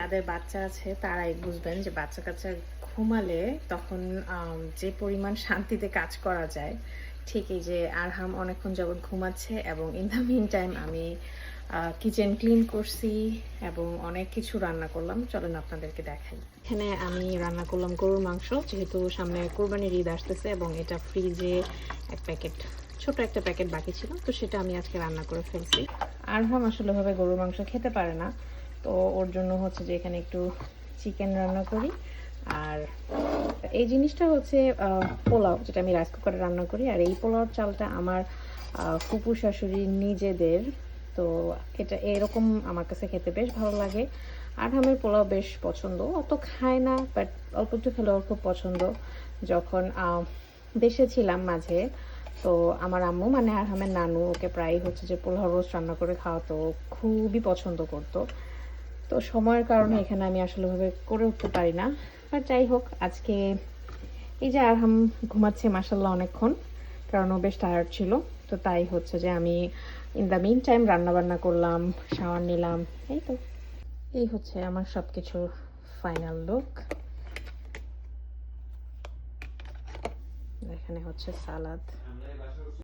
যাদের বাচ্চা আছে তারাই বুঝবেন যে বাচ্চা কাচ্চা ঘুমালে তখন যে পরিমাণ শান্তিতে কাজ করা যায়, ঠিক এই যে আরহাম অনেকক্ষণ যাবৎ ঘুমাচ্ছে এবং ইন দ্য মিন টাইম আমি কিচেন ক্লিন করছি এবং অনেক কিছু রান্না করলাম। চলেন আপনাদেরকে দেখাই। এখানে আমি রান্না করলাম গরুর মাংস, যেহেতু সামনে কোরবানির ঈদ আসতেছে এবং এটা ফ্রিজে এক প্যাকেট, ছোট একটা প্যাকেট বাকি ছিল, তো সেটা আমি আজকে রান্না করে ফেলছি। আরহাম আসলে ভাবে গরুর মাংস খেতে পারে না, তো ওর জন্য হচ্ছে যে এখানে একটু চিকেন রান্না করি। আর এই জিনিসটা হচ্ছে পোলাও, যেটা আমি রাইস কুকারে রান্না করি। আর এই পোলাওর চালটা আমার ফুপু শাশুড়ি নিজেদের, তো এটা এরকম আমার কাছে খেতে বেশ ভালো লাগে। আরহামের পোলাও বেশ পছন্দ, অত খায় না বাট অল্প একটু খেলে ওর খুব পছন্দ। যখন দেশে ছিলাম মাঝে, তো আমার আম্মু মানে আরহামের নানু ওকে প্রায় হচ্ছে যে পোলাও রোস্ট রান্না করে খাওয়াতো, খুবই পছন্দ করতো। তো সময়ের কারণে এখানে আমি আসলে ভাবে করে উঠতে পারি না। আর যাই হোক, আজকে এই যে আরহাম ঘুমাচ্ছে মাসাল্লাহ অনেকক্ষণ, কারণ ও বেশ টায়ার্ড ছিল। তো তাই হচ্ছে যে আমি ইন দ্য মিন টাইম রান্না বান্না করলাম, শাওয়ার নিলাম। এই তো, এই হচ্ছে আমার সব কিছুর ফাইনাল লুক। এখানে হচ্ছে সালাদ।